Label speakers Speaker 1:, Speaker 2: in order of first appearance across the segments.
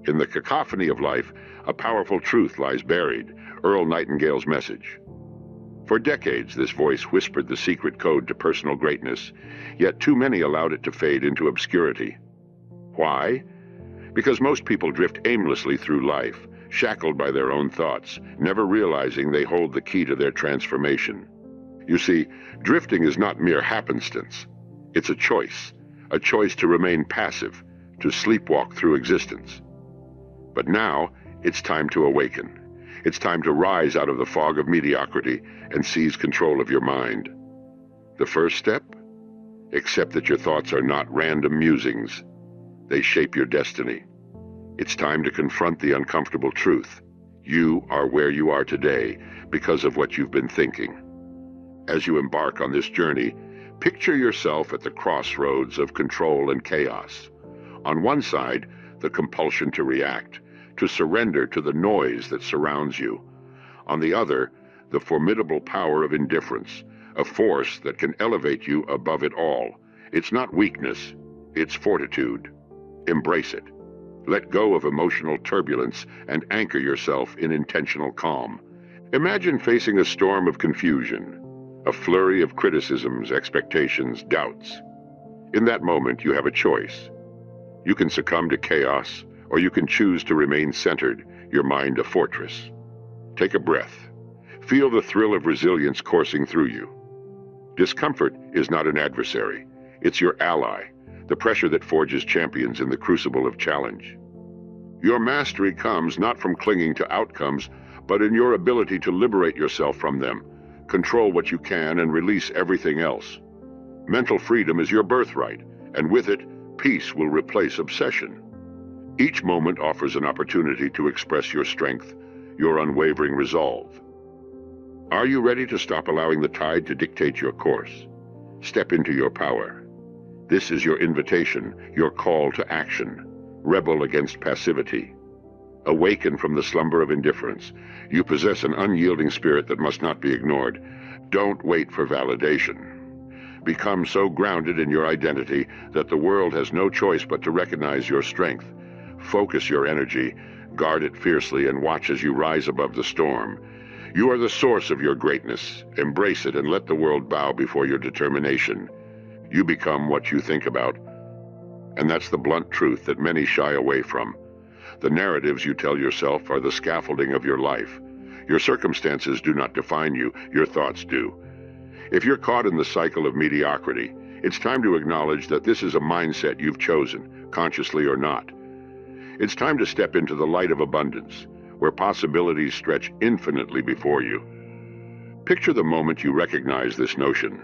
Speaker 1: In the cacophony of life, a powerful truth lies buried, Earl Nightingale's message. For decades, this voice whispered the secret code to personal greatness, yet too many allowed it to fade into obscurity. Why? Because most people drift aimlessly through life, shackled by their own thoughts, never realizing they hold the key to their transformation. You see, drifting is not mere happenstance. It's a choice to remain passive, to sleepwalk through existence. But now, it's time to awaken. It's time to rise out of the fog of mediocrity and seize control of your mind. The first step? Accept that your thoughts are not random musings. They shape your destiny. It's time to confront the uncomfortable truth. You are where you are today because of what you've been thinking. As you embark on this journey, picture yourself at the crossroads of control and chaos. On one side, the compulsion to react, to surrender to the noise that surrounds you. On the other, the formidable power of indifference, a force that can elevate you above it all. It's not weakness, it's fortitude. Embrace it. Let go of emotional turbulence and anchor yourself in intentional calm. Imagine facing a storm of confusion, a flurry of criticisms, expectations, doubts. In that moment, you have a choice. You can succumb to chaos, or you can choose to remain centered, your mind a fortress. Take a breath. Feel the thrill of resilience coursing through you. Discomfort is not an adversary. It's your ally, the pressure that forges champions in the crucible of challenge. Your mastery comes not from clinging to outcomes, but in your ability to liberate yourself from them, control what you can and release everything else. Mental freedom is your birthright, and with it, peace will replace obsession. Each moment offers an opportunity to express your strength, your unwavering resolve. Are you ready to stop allowing the tide to dictate your course? Step into your power. This is your invitation, your call to action. Rebel against passivity. Awaken from the slumber of indifference. You possess an unyielding spirit that must not be ignored. Don't wait for validation. Become so grounded in your identity that the world has no choice but to recognize your strength. Focus your energy, guard it fiercely, and watch as you rise above the storm. You are the source of your greatness. Embrace it and let the world bow before your determination. You become what you think about. And that's the blunt truth that many shy away from. The narratives you tell yourself are the scaffolding of your life. Your circumstances do not define you, your thoughts do. If you're caught in the cycle of mediocrity, it's time to acknowledge that this is a mindset you've chosen, consciously or not. It's time to step into the light of abundance, where possibilities stretch infinitely before you. Picture the moment you recognize this notion.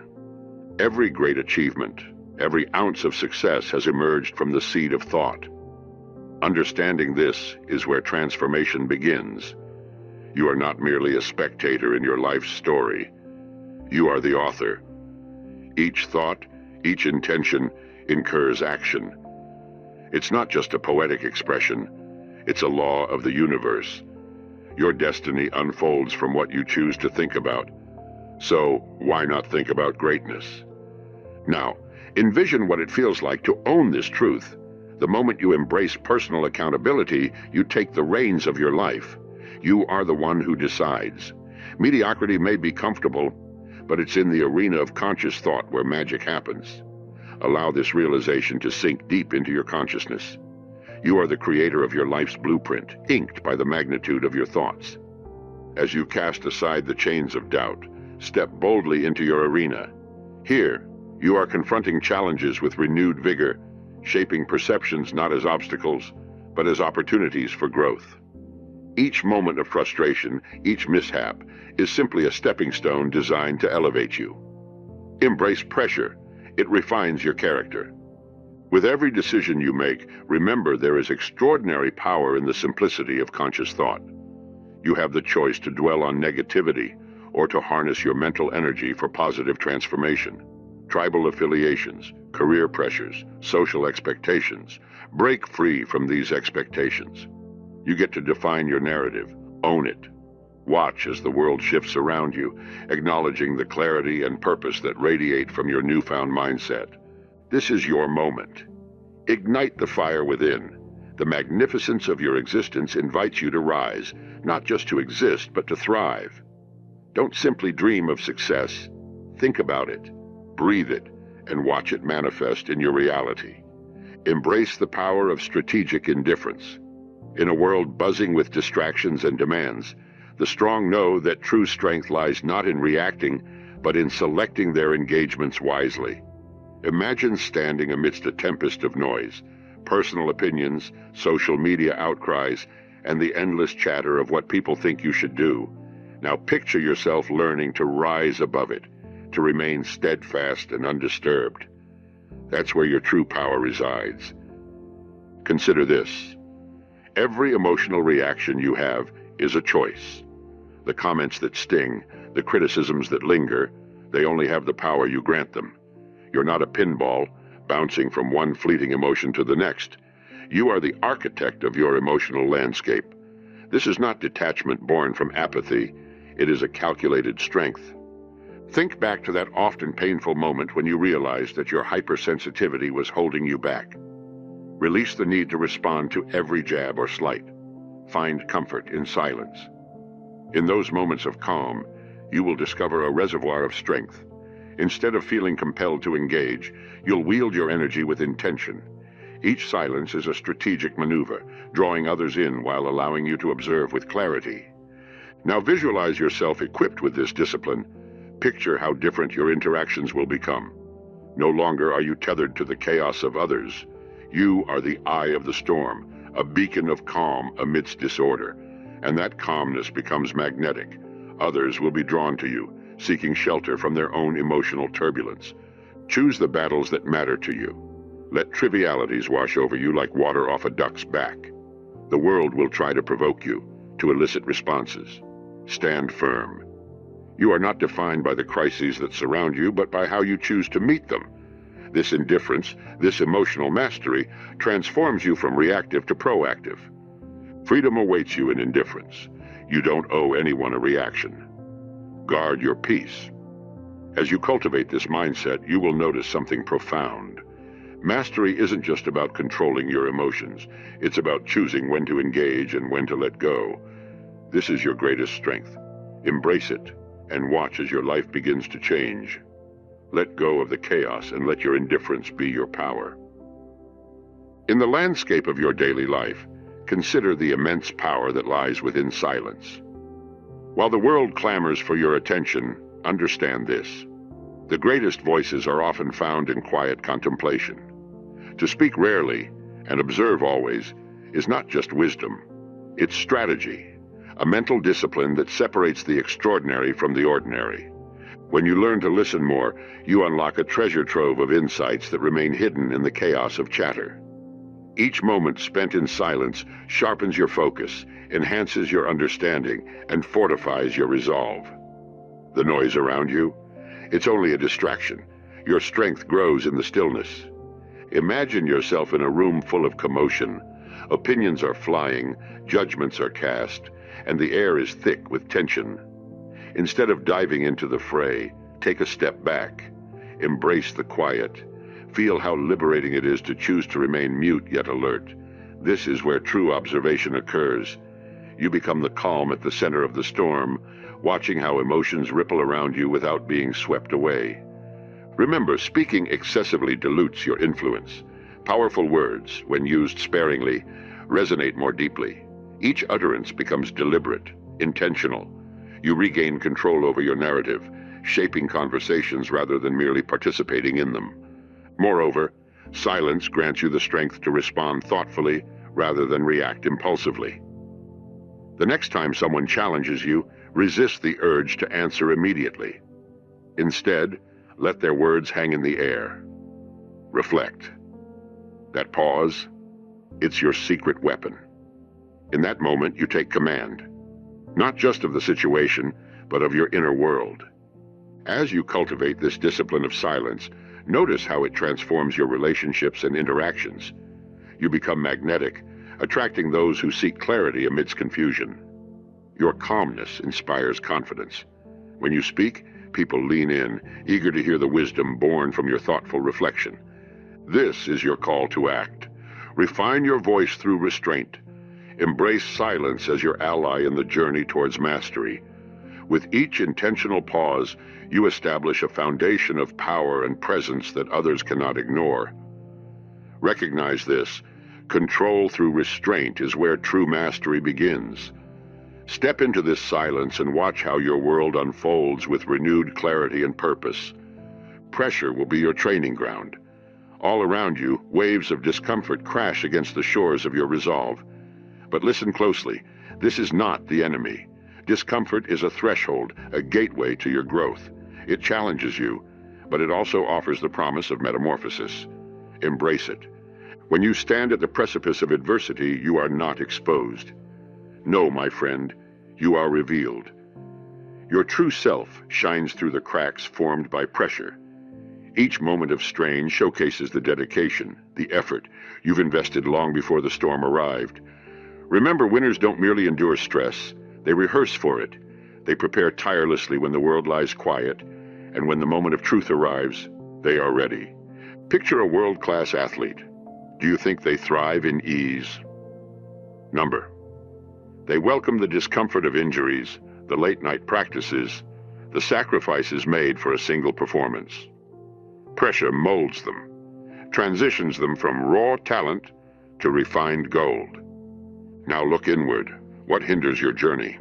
Speaker 1: Every great achievement, every ounce of success has emerged from the seed of thought. Understanding this is where transformation begins. You are not merely a spectator in your life's story. You are the author. Each thought, each intention incurs action. It's not just a poetic expression. It's a law of the universe. Your destiny unfolds from what you choose to think about. So why not think about greatness? Now, envision what it feels like to own this truth. The moment you embrace personal accountability, you take the reins of your life. You are the one who decides. Mediocrity may be comfortable, but it's in the arena of conscious thought where magic happens. Allow this realization to sink deep into your consciousness. You are the creator of your life's blueprint, inked by the magnitude of your thoughts. As you cast aside the chains of doubt, step boldly into your arena. Here, you are confronting challenges with renewed vigor, shaping perceptions not as obstacles, but as opportunities for growth. Each moment of frustration, each mishap, is simply a stepping stone designed to elevate you. Embrace pressure. It refines your character. With every decision you make, remember there is extraordinary power in the simplicity of conscious thought. You have the choice to dwell on negativity or to harness your mental energy for positive transformation. Tribal affiliations, career pressures, social expectations. Break free from these expectations. You get to define your narrative. Own it. Watch as the world shifts around you, acknowledging the clarity and purpose that radiate from your newfound mindset. This is your moment. Ignite the fire within. The magnificence of your existence invites you to rise, not just to exist, but to thrive. Don't simply dream of success. Think about it, breathe it, and watch it manifest in your reality. Embrace the power of strategic indifference. In a world buzzing with distractions and demands, the strong know that true strength lies not in reacting, but in selecting their engagements wisely. Imagine standing amidst a tempest of noise, personal opinions, social media outcries, and the endless chatter of what people think you should do. Now picture yourself learning to rise above it, to remain steadfast and undisturbed. That's where your true power resides. Consider this. Every emotional reaction you have is a choice. The comments that sting, the criticisms that linger, they only have the power you grant them. You're not a pinball, bouncing from one fleeting emotion to the next. You are the architect of your emotional landscape. This is not detachment born from apathy. It is a calculated strength. Think back to that often painful moment when you realized that your hypersensitivity was holding you back. Release the need to respond to every jab or slight. Find comfort in silence. In those moments of calm, you will discover a reservoir of strength. Instead of feeling compelled to engage, you'll wield your energy with intention. Each silence is a strategic maneuver, drawing others in while allowing you to observe with clarity. Now visualize yourself equipped with this discipline. Picture how different your interactions will become. No longer are you tethered to the chaos of others. You are the eye of the storm, a beacon of calm amidst disorder. And that calmness becomes magnetic. Others will be drawn to you, seeking shelter from their own emotional turbulence. Choose the battles that matter to you. Let trivialities wash over you like water off a duck's back. The world will try to provoke you, to elicit responses. Stand firm. You are not defined by the crises that surround you, but by how you choose to meet them. This indifference, this emotional mastery, transforms you from reactive to proactive. Freedom awaits you in indifference. You don't owe anyone a reaction. Guard your peace. As you cultivate this mindset, you will notice something profound. Mastery isn't just about controlling your emotions. It's about choosing when to engage and when to let go. This is your greatest strength. Embrace it, and watch as your life begins to change. Let go of the chaos and let your indifference be your power. In the landscape of your daily life, consider the immense power that lies within silence. While the world clamors for your attention, understand this. The greatest voices are often found in quiet contemplation. To speak rarely and observe always is not just wisdom, it's strategy, a mental discipline that separates the extraordinary from the ordinary. When you learn to listen more, you unlock a treasure trove of insights that remain hidden in the chaos of chatter. Each moment spent in silence sharpens your focus, enhances your understanding, and fortifies your resolve. The noise around you? It's only a distraction. Your strength grows in the stillness. Imagine yourself in a room full of commotion. Opinions are flying, judgments are cast, and the air is thick with tension. Instead of diving into the fray, take a step back. Embrace the quiet. Feel how liberating it is to choose to remain mute yet alert. This is where true observation occurs. You become the calm at the center of the storm, watching how emotions ripple around you without being swept away. Remember, speaking excessively dilutes your influence. Powerful words, when used sparingly, resonate more deeply. Each utterance becomes deliberate, intentional. You regain control over your narrative, shaping conversations rather than merely participating in them. Moreover, silence grants you the strength to respond thoughtfully rather than react impulsively. The next time someone challenges you, resist the urge to answer immediately. Instead, let their words hang in the air. Reflect. That pause, it's your secret weapon. In that moment, you take command, not just of the situation, but of your inner world. As you cultivate this discipline of silence, notice how it transforms your relationships and interactions. You become magnetic, attracting those who seek clarity amidst confusion. Your calmness inspires confidence. When you speak, people lean in, eager to hear the wisdom born from your thoughtful reflection. This is your call to act. Refine your voice through restraint. Embrace silence as your ally in the journey towards mastery. With each intentional pause, you establish a foundation of power and presence that others cannot ignore. Recognize this. Control through restraint is where true mastery begins. Step into this silence and watch how your world unfolds with renewed clarity and purpose. Pressure will be your training ground. All around you, waves of discomfort crash against the shores of your resolve. But listen closely. This is not the enemy. Discomfort is a threshold, a gateway to your growth. It challenges you, but it also offers the promise of metamorphosis. Embrace it. When you stand at the precipice of adversity, you are not exposed. No, my friend, you are revealed. Your true self shines through the cracks formed by pressure. Each moment of strain showcases the dedication, the effort you've invested long before the storm arrived. Remember, winners don't merely endure stress, they rehearse for it. They prepare tirelessly when the world lies quiet, and when the moment of truth arrives, they are ready. Picture a world-class athlete. Do you think they thrive in ease? Number. They welcome the discomfort of injuries, the late-night practices, the sacrifices made for a single performance. Pressure molds them, transitions them from raw talent to refined gold. Now look inward. What hinders your journey?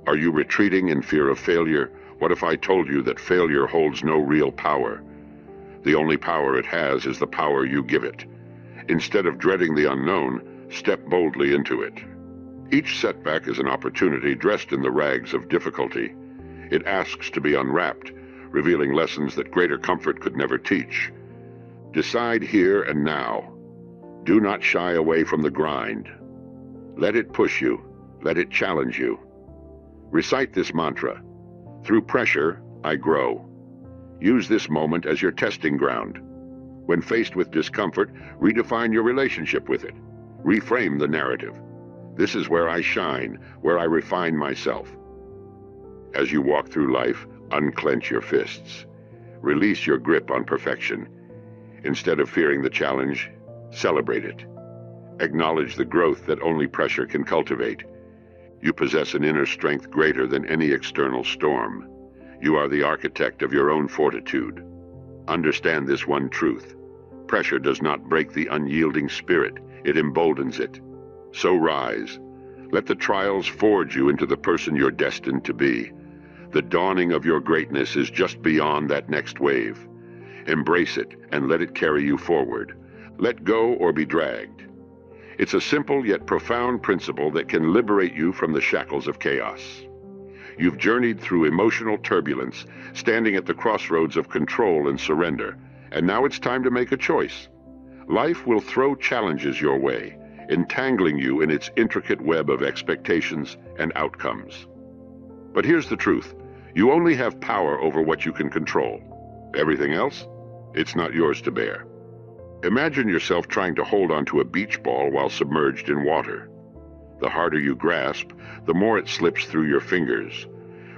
Speaker 1: Are you retreating in fear of failure? What if I told you that failure holds no real power? The only power it has is the power you give it. Instead of dreading the unknown, step boldly into it. Each setback is an opportunity dressed in the rags of difficulty. It asks to be unwrapped, revealing lessons that greater comfort could never teach. Decide here and now. Do not shy away from the grind. Let it push you. Let it challenge you. Recite this mantra. Through pressure, I grow. Use this moment as your testing ground. When faced with discomfort, redefine your relationship with it. Reframe the narrative. This is where I shine, where I refine myself. As you walk through life, unclench your fists. Release your grip on perfection. Instead of fearing the challenge, celebrate it. Acknowledge the growth that only pressure can cultivate. You possess an inner strength greater than any external storm. You are the architect of your own fortitude. Understand this one truth. Pressure does not break the unyielding spirit, it emboldens it. So rise. Let the trials forge you into the person you're destined to be. The dawning of your greatness is just beyond that next wave. Embrace it and let it carry you forward. Let go or be dragged. It's a simple yet profound principle that can liberate you from the shackles of chaos. You've journeyed through emotional turbulence, standing at the crossroads of control and surrender, and now it's time to make a choice. Life will throw challenges your way, entangling you in its intricate web of expectations and outcomes. But here's the truth. You only have power over what you can control. Everything else, it's not yours to bear. Imagine yourself trying to hold onto a beach ball while submerged in water. The harder you grasp, the more it slips through your fingers.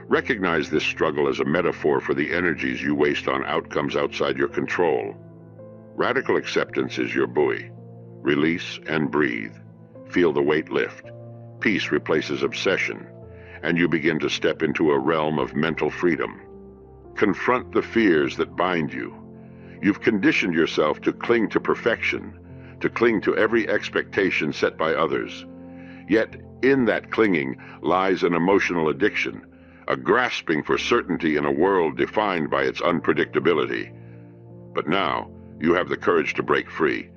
Speaker 1: Recognize this struggle as a metaphor for the energies you waste on outcomes outside your control. Radical acceptance is your buoy. Release and breathe. Feel the weight lift. Peace replaces obsession, and you begin to step into a realm of mental freedom. Confront the fears that bind you. You've conditioned yourself to cling to perfection, to cling to every expectation set by others. Yet, in that clinging lies an emotional addiction, a grasping for certainty in a world defined by its unpredictability. But now, you have the courage to break free.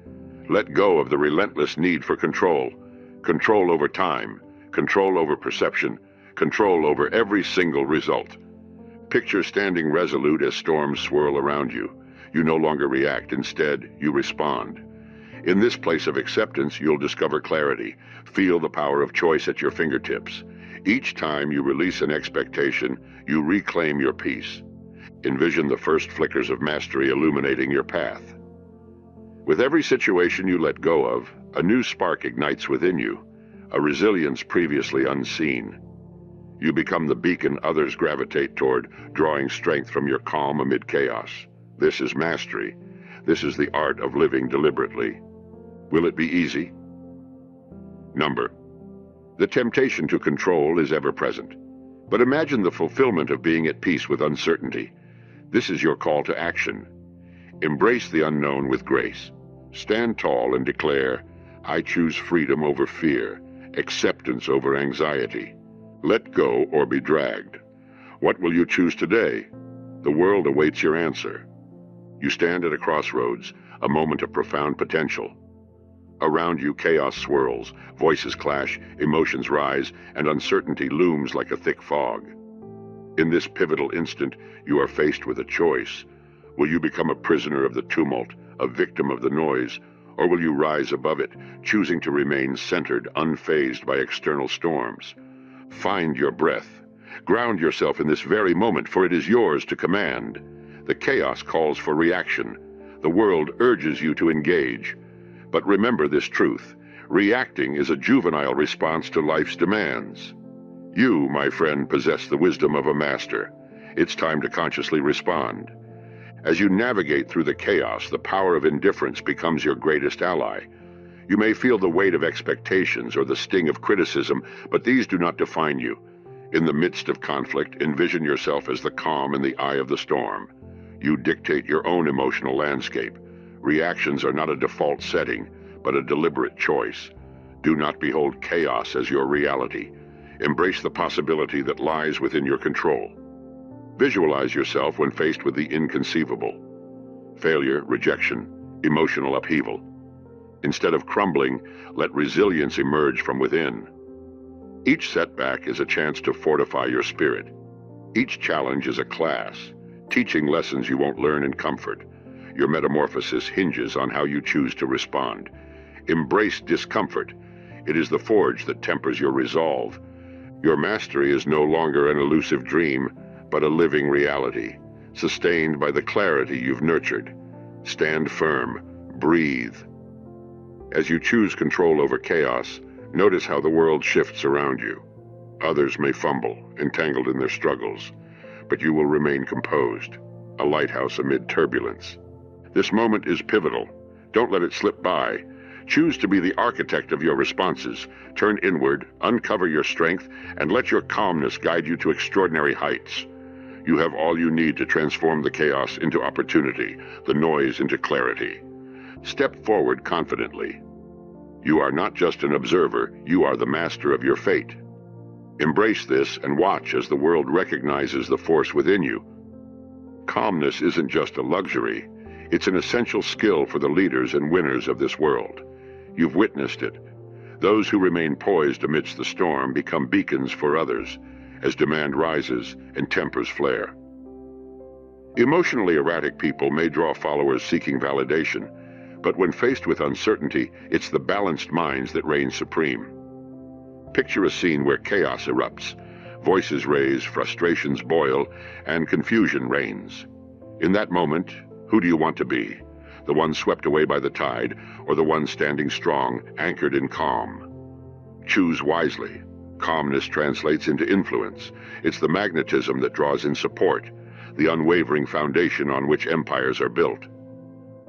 Speaker 1: Let go of the relentless need for control. Control over time, control over perception, control over every single result. Picture standing resolute as storms swirl around you. You no longer react, instead, you respond. In this place of acceptance, you'll discover clarity, feel the power of choice at your fingertips. Each time you release an expectation, you reclaim your peace. Envision the first flickers of mastery illuminating your path. With every situation you let go of, a new spark ignites within you, a resilience previously unseen. You become the beacon others gravitate toward, drawing strength from your calm amid chaos. This is mastery. This is the art of living deliberately. Will it be easy? Number. The temptation to control is ever present. But imagine the fulfillment of being at peace with uncertainty. This is your call to action. Embrace the unknown with grace. Stand tall and declare, I choose freedom over fear, acceptance over anxiety. Let go or be dragged. What will you choose today? The world awaits your answer. You stand at a crossroads, a moment of profound potential. Around you, chaos swirls, voices clash, emotions rise, and uncertainty looms like a thick fog. In this pivotal instant, you are faced with a choice. Will you become a prisoner of the tumult, a victim of the noise, or will you rise above it, choosing to remain centered, unfazed by external storms? Find your breath. Ground yourself in this very moment, for it is yours to command. The chaos calls for reaction. The world urges you to engage. But remember this truth. Reacting is a juvenile response to life's demands. You, my friend, possess the wisdom of a master. It's time to consciously respond. As you navigate through the chaos, the power of indifference becomes your greatest ally. You may feel the weight of expectations or the sting of criticism, but these do not define you. In the midst of conflict, envision yourself as the calm in the eye of the storm. You dictate your own emotional landscape. Reactions are not a default setting, but a deliberate choice. Do not behold chaos as your reality. Embrace the possibility that lies within your control. Visualize yourself when faced with the inconceivable. Failure, rejection, emotional upheaval. Instead of crumbling, let resilience emerge from within. Each setback is a chance to fortify your spirit. Each challenge is a class, teaching lessons you won't learn in comfort. Your metamorphosis hinges on how you choose to respond. Embrace discomfort. It is the forge that tempers your resolve. Your mastery is no longer an elusive dream, but a living reality, sustained by the clarity you've nurtured. Stand firm. Breathe. As you choose control over chaos, notice how the world shifts around you. Others may fumble, entangled in their struggles, but you will remain composed, a lighthouse amid turbulence. This moment is pivotal. Don't let it slip by. Choose to be the architect of your responses. Turn inward, uncover your strength, and let your calmness guide you to extraordinary heights. You have all you need to transform the chaos into opportunity, the noise into clarity. Step forward confidently. You are not just an observer, you are the master of your fate. Embrace this and watch as the world recognizes the force within you. Calmness isn't just a luxury. It's an essential skill for the leaders and winners of this world. You've witnessed it. Those who remain poised amidst the storm become beacons for others as demand rises and tempers flare. Emotionally erratic people may draw followers seeking validation, but when faced with uncertainty, it's the balanced minds that reign supreme. Picture a scene where chaos erupts, voices raise, frustrations boil, and confusion reigns. In that moment, who do you want to be? The one swept away by the tide, or the one standing strong, anchored in calm? Choose wisely. Calmness translates into influence. It's the magnetism that draws in support, the unwavering foundation on which empires are built.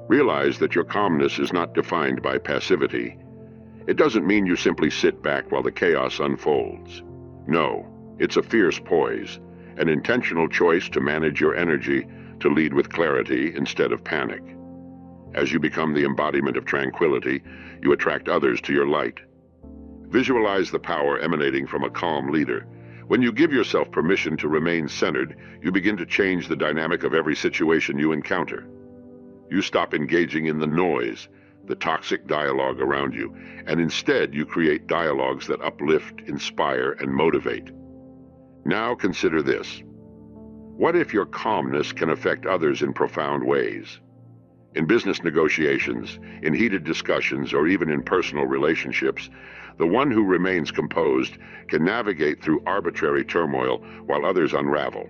Speaker 1: Realize that your calmness is not defined by passivity. It doesn't mean you simply sit back while the chaos unfolds. No, it's a fierce poise, an intentional choice to manage your energy, to lead with clarity instead of panic. As you become the embodiment of tranquility, you attract others to your light. Visualize the power emanating from a calm leader. When you give yourself permission to remain centered, you begin to change the dynamic of every situation you encounter. You stop engaging in the noise, the toxic dialogue around you, and instead you create dialogues that uplift, inspire, and motivate. Now consider this. What if your calmness can affect others in profound ways? In business negotiations, in heated discussions, or even in personal relationships, the one who remains composed can navigate through arbitrary turmoil while others unravel.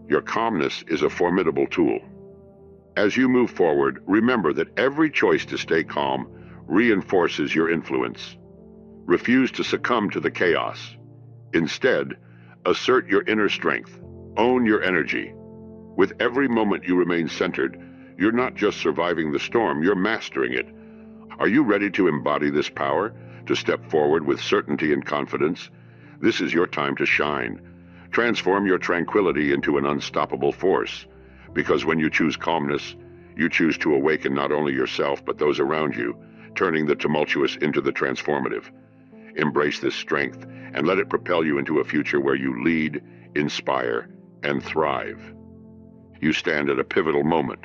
Speaker 1: Your calmness is a formidable tool. As you move forward, remember that every choice to stay calm reinforces your influence. Refuse to succumb to the chaos. Instead, assert your inner strength. Own your energy. With every moment you remain centered, you're not just surviving the storm, you're mastering it. Are you ready to embody this power, to step forward with certainty and confidence? This is your time to shine. Transform your tranquility into an unstoppable force, because when you choose calmness, you choose to awaken not only yourself but those around you, turning the tumultuous into the transformative. Embrace this strength and let it propel you into a future where you lead, inspire, and thrive. You stand at a pivotal moment.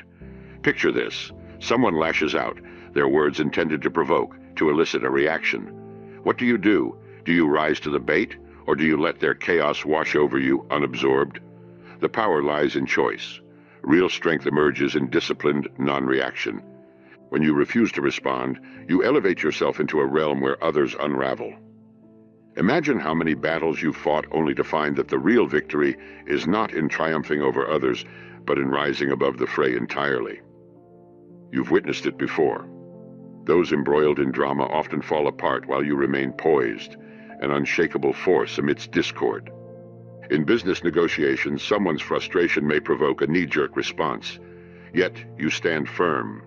Speaker 1: Picture this. Someone lashes out, their words intended to provoke, to elicit a reaction. What do? Do you rise to the bait, or do you let their chaos wash over you unabsorbed? The power lies in choice. Real strength emerges in disciplined non-reaction. When you refuse to respond, you elevate yourself into a realm where others unravel. Imagine how many battles you've fought only to find that the real victory is not in triumphing over others, but in rising above the fray entirely. You've witnessed it before. Those embroiled in drama often fall apart while you remain poised, an unshakable force amidst discord. In business negotiations, someone's frustration may provoke a knee-jerk response, yet you stand firm.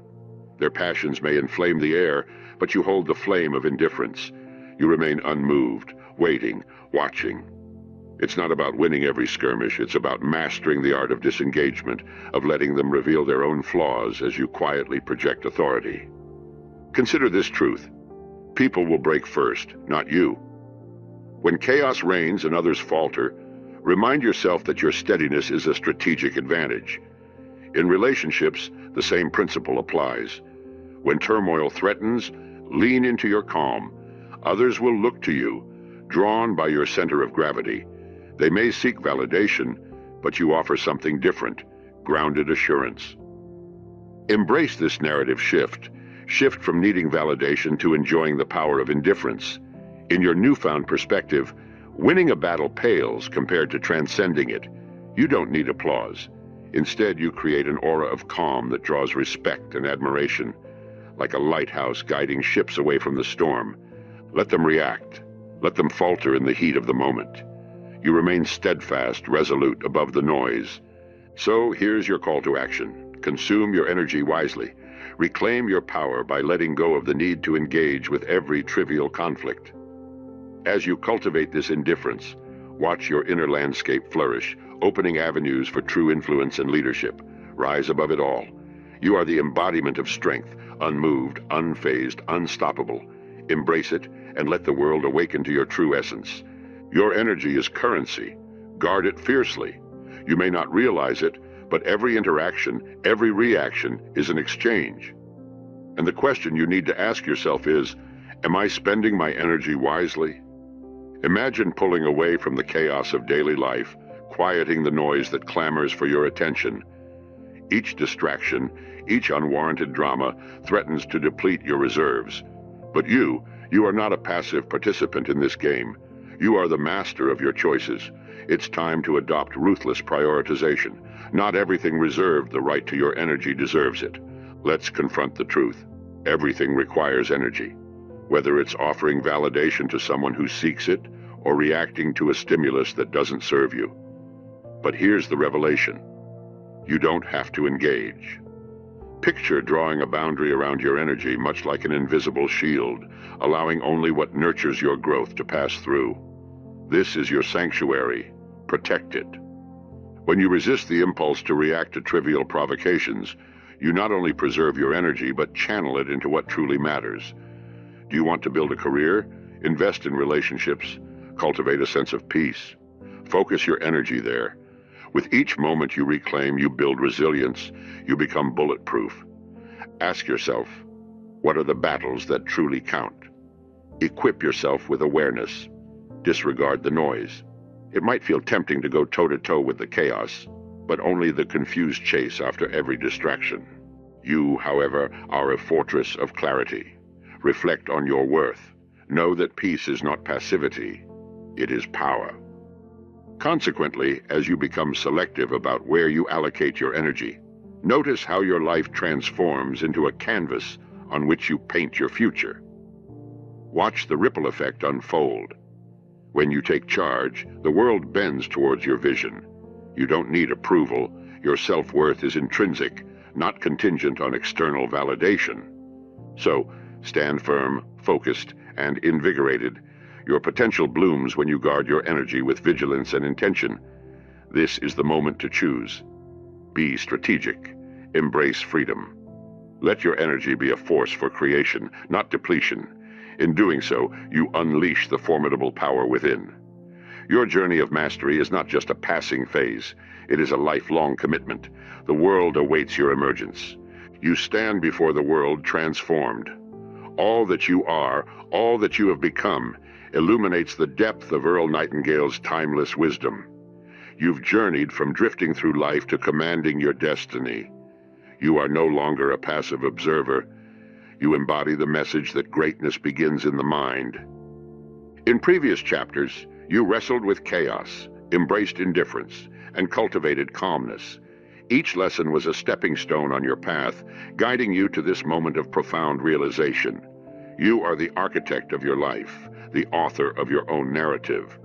Speaker 1: Their passions may inflame the air, but you hold the flame of indifference. You remain unmoved, waiting, watching. It's not about winning every skirmish, it's about mastering the art of disengagement, of letting them reveal their own flaws as you quietly project authority. Consider this truth. People will break first, not you. When chaos reigns and others falter, remind yourself that your steadiness is a strategic advantage. In relationships, the same principle applies. When turmoil threatens, lean into your calm. Others will look to you, drawn by your center of gravity. They may seek validation, but you offer something different, grounded assurance. Embrace this narrative shift. Shift from needing validation to enjoying the power of indifference. In your newfound perspective, winning a battle pales compared to transcending it. You don't need applause. Instead, you create an aura of calm that draws respect and admiration, like a lighthouse guiding ships away from the storm. Let them react. Let them falter in the heat of the moment. You remain steadfast, resolute, above the noise. So here's your call to action. Consume your energy wisely. Reclaim your power by letting go of the need to engage with every trivial conflict. As you cultivate this indifference, watch your inner landscape flourish, opening avenues for true influence and leadership. Rise above it all. You are the embodiment of strength, unmoved, unfazed, unstoppable. Embrace it and let the world awaken to your true essence. Your energy is currency. Guard it fiercely. You may not realize it, but every interaction, every reaction is an exchange. And the question you need to ask yourself is, am I spending my energy wisely? Imagine pulling away from the chaos of daily life, quieting the noise that clamors for your attention. Each distraction, each unwarranted drama threatens to deplete your reserves. But you are not a passive participant in this game. You are the master of your choices. It's time to adopt ruthless prioritization. Not everything reserved the right to your energy deserves it. Let's confront the truth. Everything requires energy, whether it's offering validation to someone who seeks it or reacting to a stimulus that doesn't serve you. But here's the revelation. You don't have to engage. Picture drawing a boundary around your energy, much like an invisible shield, allowing only what nurtures your growth to pass through. This is your sanctuary. Protect it. When you resist the impulse to react to trivial provocations, you not only preserve your energy, but channel it into what truly matters. Do you want to build a career? Invest in relationships. Cultivate a sense of peace. Focus your energy there. With each moment you reclaim, you build resilience. You become bulletproof. Ask yourself, what are the battles that truly count? Equip yourself with awareness. Disregard the noise. It might feel tempting to go toe-to-toe with the chaos, but only the confused chase after every distraction. You, however, are a fortress of clarity. Reflect on your worth. Know that peace is not passivity. It is power. Consequently, as you become selective about where you allocate your energy, notice how your life transforms into a canvas on which you paint your future. Watch the ripple effect unfold. When you take charge, the world bends towards your vision. You don't need approval. Your self-worth is intrinsic, not contingent on external validation. So, Stand firm, focused, and invigorated. Your potential blooms when you guard your energy with vigilance and intention. This is the moment to choose. Be strategic. Embrace freedom. Let your energy be a force for creation, not depletion. In doing so, you unleash the formidable power within. Your journey of mastery is not just a passing phase. It is a lifelong commitment. The world awaits your emergence. You stand before the world transformed. All that you are, all that you have become, illuminates the depth of Earl Nightingale's timeless wisdom. You've journeyed from drifting through life to commanding your destiny. You are no longer a passive observer. You embody the message that greatness begins in the mind. In previous chapters, you wrestled with chaos, embraced indifference, and cultivated calmness. Each lesson was a stepping stone on your path, guiding you to this moment of profound realization. You are the architect of your life, the author of your own narrative.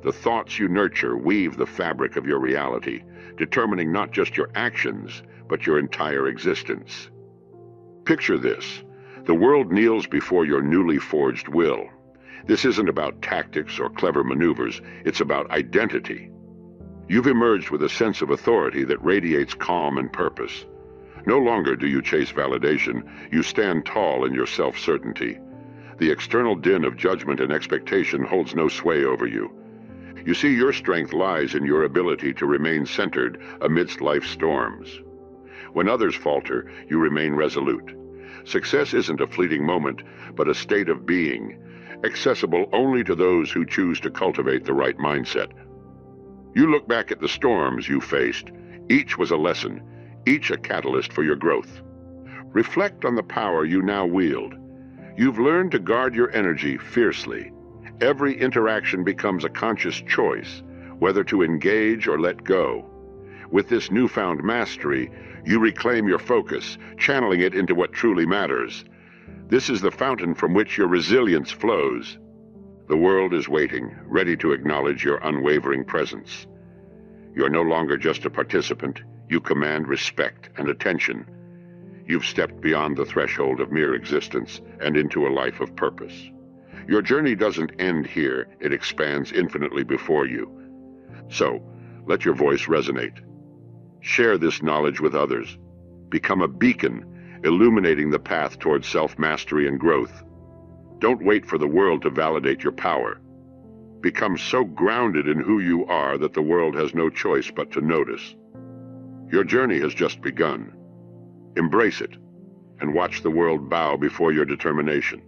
Speaker 1: The thoughts you nurture weave the fabric of your reality, determining not just your actions, but your entire existence. Picture this. The world kneels before your newly forged will. This isn't about tactics or clever maneuvers, it's about identity. You've emerged with a sense of authority that radiates calm and purpose. No longer do you chase validation, you stand tall in your self-certainty. The external din of judgment and expectation holds no sway over you. You see, your strength lies in your ability to remain centered amidst life's storms. When others falter, you remain resolute. Success isn't a fleeting moment, but a state of being, accessible only to those who choose to cultivate the right mindset. You look back at the storms you faced. Each was a lesson, each a catalyst for your growth. Reflect on the power you now wield. You've learned to guard your energy fiercely. Every interaction becomes a conscious choice, whether to engage or let go. With this newfound mastery, you reclaim your focus, channeling it into what truly matters. This is the fountain from which your resilience flows. The world is waiting, ready to acknowledge your unwavering presence. You're no longer just a participant. You command respect and attention. You've stepped beyond the threshold of mere existence and into a life of purpose. Your journey doesn't end here, it expands infinitely before you. So, let your voice resonate. Share this knowledge with others. Become a beacon, illuminating the path towards self-mastery and growth. Don't wait for the world to validate your power. Become so grounded in who you are that the world has no choice but to notice. Your journey has just begun. Embrace it, and watch the world bow before your determination.